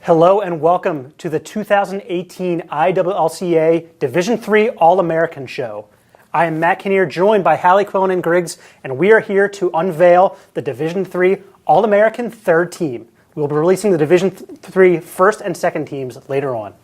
Hello and welcome to the 2018 IWLCA Division III All-American Show. I am Matt Kinnear, joined by Hallie Quillen and Griggs, and we are here to unveil the Division III All-American third team. We will be releasing the Division III first and second teams later on.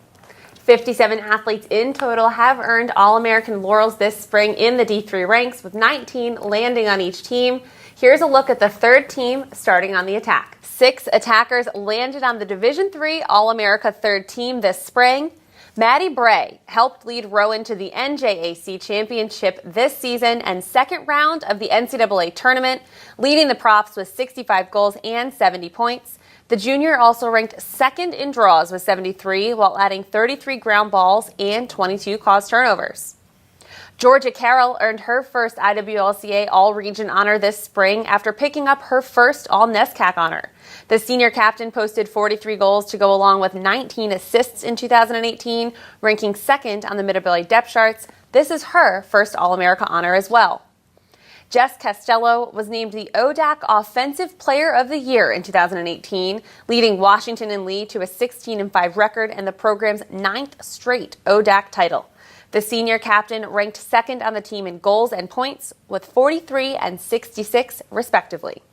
57 athletes in total have earned All-American laurels this spring in the D3 ranks, with 19 landing on each team. Here's a look at the third team starting on the attack. 6 attackers landed on the Division III All-America third team this spring. Maddie Bray helped lead Rowan to the NJAC championship this season and second round of the NCAA tournament, leading the Profs with 65 goals and 70 points. The junior also ranked second in draws with 73, while adding 33 ground balls and 22 caused turnovers. Georgia Carroll earned her first IWLCA All-Region honor this spring after picking up her first All-NESCAC honor. The senior captain posted 43 goals to go along with 19 assists in 2018, ranking second on the Mid-Ability depth charts. This is her first All-America honor as well. Jess Castello was named the ODAC Offensive Player of the Year in 2018, leading Washington and Lee to a 16-5 record and the program's 9th straight ODAC title. The senior captain ranked second on the team in goals and points with 43 and 66 respectively.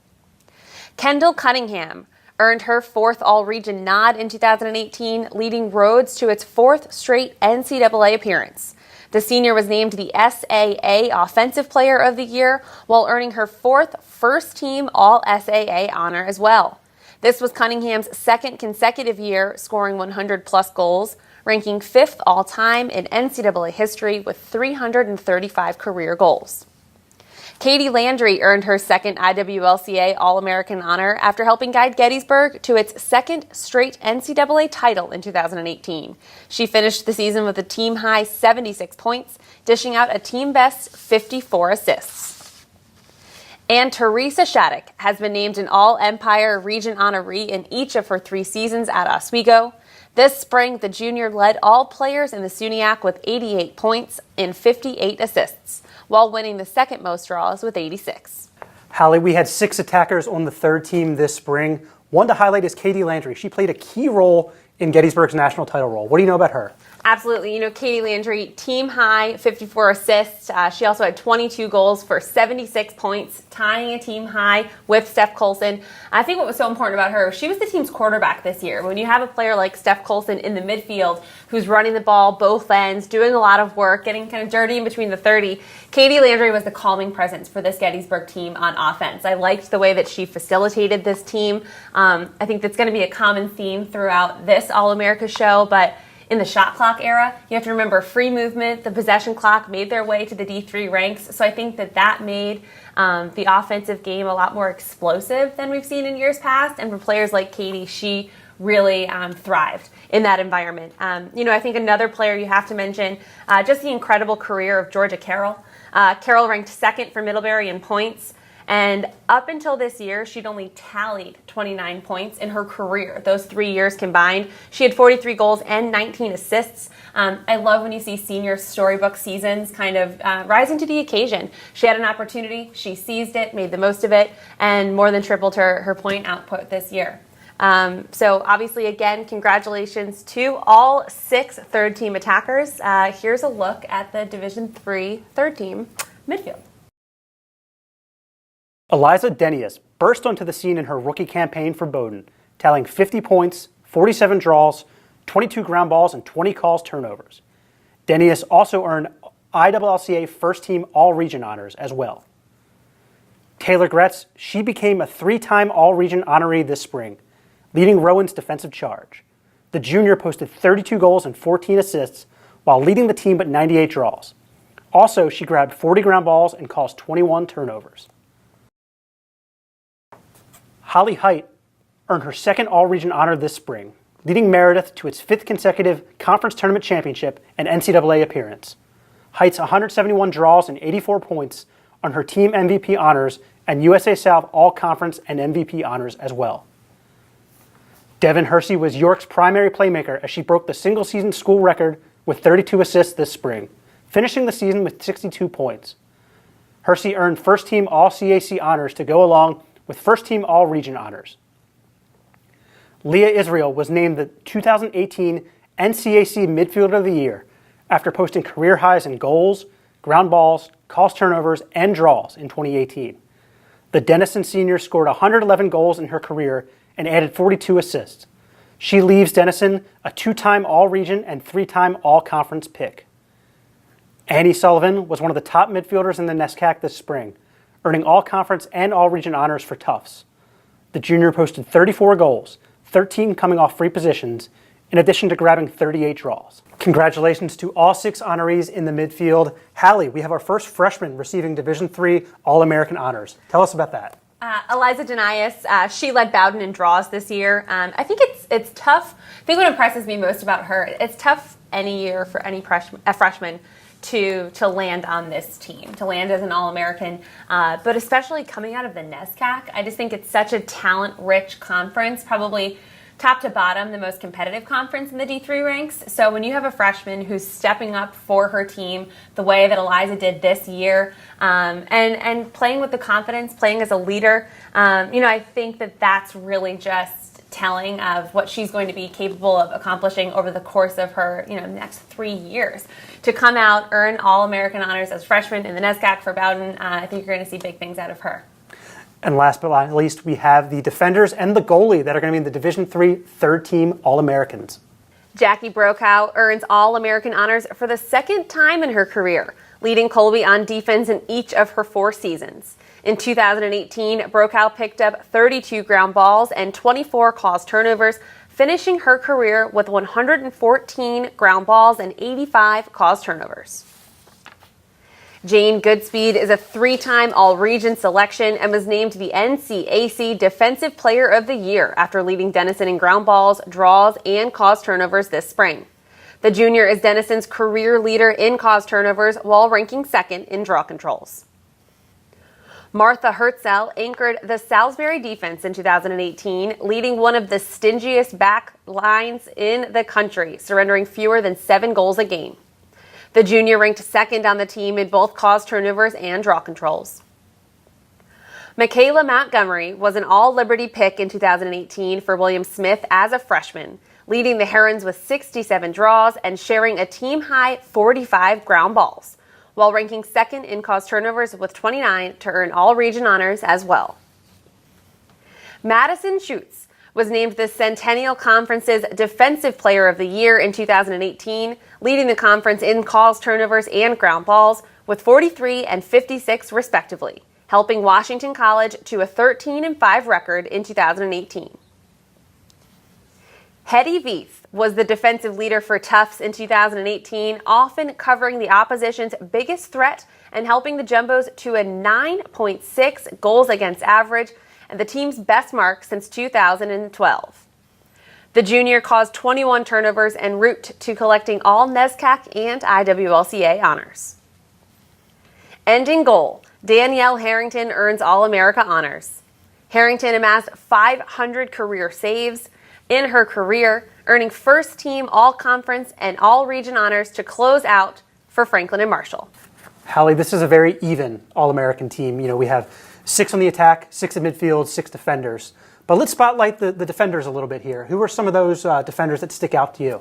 Kendall Cunningham earned her 4th All-Region nod in 2018, leading Rhodes to its 4th straight NCAA appearance. The senior was named the SAA Offensive Player of the Year while earning her 4th first-team All-SAA honor as well. This was Cunningham's second consecutive year scoring 100-plus goals, ranking 5th all-time in NCAA history with 335 career goals. Katie Landry earned her second IWLCA All-American honor after helping guide Gettysburg to its second straight NCAA title in 2018. She finished the season with a team-high 76 points, dishing out a team-best 54 assists. And Teresa Shattuck has been named an All-Empire Region honoree in each of her 3 seasons at Oswego. This spring, the junior led all players in the SUNYAC with 88 points and 58 assists, while winning the second most draws with 86. Hallie, we had 6 attackers on the third team this spring. One to highlight is Katie Landry. She played a key role in Gettysburg's national title role. What do you know about her? Absolutely. You know, Katie Landry, team high, 54 assists. She also had 22 goals for 76 points, tying a team high with Steph Colson. I think what was so important about her, she was the team's quarterback this year. When you have a player like Steph Colson in the midfield who's running the ball both ends, doing a lot of work, getting kind of dirty in between the 30, Katie Landry was the calming presence for this Gettysburg team on offense. I liked the way that she facilitated this team. I think that's going to be a common theme throughout this All-America show, but in the shot clock era, you have to remember free movement, the possession clock made their way to the D3 ranks. So I think that made the offensive game a lot more explosive than we've seen in years past. And for players like Katie, she really thrived in that environment. I think another player you have to mention, just the incredible career of Georgia Carroll. Carroll ranked second for Middlebury in points. And up until this year, she'd only tallied 29 points in her career. Those 3 years combined, she had 43 goals and 19 assists. I love when you see senior storybook seasons kind of rising to the occasion. She had an opportunity, she seized it, made the most of it, and more than tripled her point output this year. So obviously, again, congratulations to all 6 third-team attackers. Here's a look at the Division III third-team midfield. Eliza Denius burst onto the scene in her rookie campaign for Bowdoin, tallying 50 points, 47 draws, 22 ground balls, and 20 calls turnovers. Denius also earned IWLCA first-team All-Region honors as well. Taylor Gretz, she became a 3-time All-Region honoree this spring, leading Rowan's defensive charge. The junior posted 32 goals and 14 assists while leading the team with 98 draws. Also, she grabbed 40 ground balls and caused 21 turnovers. Holly Height earned her second All-Region honor this spring, leading Meredith to its 5th consecutive conference tournament championship and NCAA appearance. Height's 171 draws and 84 points earned her team MVP honors and USA South All-Conference and MVP honors as well. Devin Hersey was York's primary playmaker as she broke the single-season school record with 32 assists this spring, finishing the season with 62 points. Hersey earned first-team All-CAC honors to go along with first-team All-Region honors. Leah Israel was named the 2018 NCAC Midfielder of the Year after posting career highs in goals, ground balls, calls turnovers, and draws in 2018. The Denison senior scored 111 goals in her career and added 42 assists. She leaves Denison a 2-time All-Region and 3-time All-Conference pick. Annie Sullivan was one of the top midfielders in the NESCAC this spring, earning All-Conference and All-Region honors for Tufts. The junior posted 34 goals, 13 coming off free positions, in addition to grabbing 38 draws. Congratulations to all 6 honorees in the midfield. Hallie, we have our first freshman receiving Division III All-American honors. Tell us about that. Eliza Denias, she led Bowden in draws this year. I think it's tough. I think what impresses me most about her, it's tough any year for any freshman to land on this team, to land as an All-American, but especially coming out of the NESCAC. I just think it's such a talent-rich conference, probably top to bottom, the most competitive conference in the D3 ranks. So when you have a freshman who's stepping up for her team the way that Eliza did this year, and playing with the confidence, playing as a leader, I think that's really just telling of what she's going to be capable of accomplishing over the course of her, next 3 years. To come out, earn All-American honors as freshman in the NESCAC for Bowden, I think you're going to see big things out of her. And last but not least, we have the defenders and the goalie that are going to be in the Division III third-team All-Americans. Jackie Brokow earns All-American honors for the second time in her career, leading Colby on defense in each of her 4 seasons. In 2018, Brokow picked up 32 ground balls and 24 caused turnovers, finishing her career with 114 ground balls and 85 caused turnovers. Jane Goodspeed is a 3-time All-Region selection and was named the NCAC Defensive Player of the Year after leading Denison in ground balls, draws, and caused turnovers this spring. The junior is Denison's career leader in caused turnovers while ranking 2nd in draw controls. Martha Hertzell anchored the Salisbury defense in 2018, leading one of the stingiest back lines in the country, surrendering fewer than 7 goals a game. The junior ranked 2nd on the team in both caused turnovers and draw controls. Michaela Montgomery was an All-Liberty pick in 2018 for William Smith as a freshman, leading the Herons with 67 draws and sharing a team-high 45 ground balls, while ranking 2nd in caused turnovers with 29 to earn All-Region honors as well. Madison Schutz was named the Centennial Conference's Defensive Player of the Year in 2018, leading the conference in caused turnovers and ground balls with 43 and 56 respectively, helping Washington College to a 13-5 record in 2018. Hetty Veith was the defensive leader for Tufts in 2018, often covering the opposition's biggest threat and helping the Jumbos to a 9.6 goals against average and the team's best mark since 2012. The junior caused 21 turnovers en route to collecting all NESCAC and IWLCA honors. And in goal, Danielle Harrington earns All-America honors. Harrington amassed 500 career saves in her career, earning first-team All-Conference and All-Region honors to close out for Franklin and Marshall. Hallie, this is a very even All-American team. We have 6 on the attack, 6 in midfield, 6 defenders. But let's spotlight the defenders a little bit here. Who are some of those defenders that stick out to you?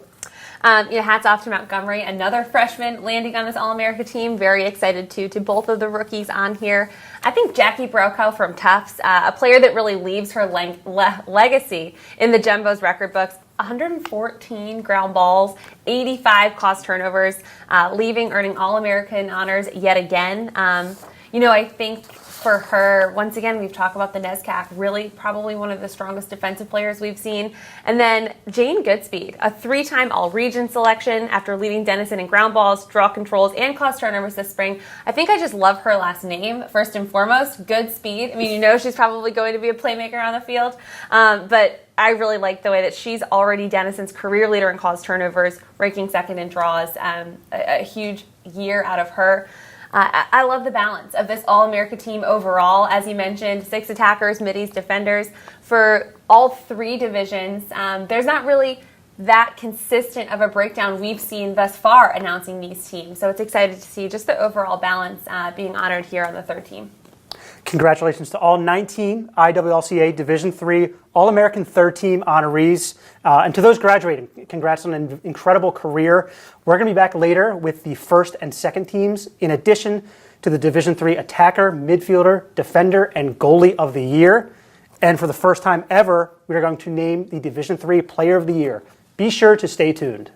Hats off to Montgomery, another freshman landing on this All-America team. Very excited to both of the rookies on here. I think Jackie Brokow from Tufts, a player that really leaves her legacy in the Jumbos record books. 114 ground balls, 85 caused turnovers, earning All-American honors yet again. I think for her, once again, we've talked about the NESCAC, really probably one of the strongest defensive players we've seen. And then Jane Goodspeed, a 3-time All-Region selection after leading Denison in ground balls, draw controls, and caused turnovers this spring. I think I just love her last name, first and foremost, Goodspeed. I mean, she's probably going to be a playmaker on the field, but I really like the way that she's already Denison's career leader in caused turnovers, ranking 2nd in draws. A huge year out of her. I love the balance of this All-America team overall. As you mentioned, 6 attackers, middies, defenders. For all 3 divisions, there's not really that consistent of a breakdown we've seen thus far announcing these teams. So it's excited to see just the overall balance being honored here on the 3rd team. Congratulations to all 19 IWLCA Division III All-American Third Team honorees. And to those graduating, congrats on an incredible career. We're going to be back later with the first and second teams, in addition to the Division III Attacker, Midfielder, Defender, and Goalie of the Year. And for the first time ever, we are going to name the Division III Player of the Year. Be sure to stay tuned.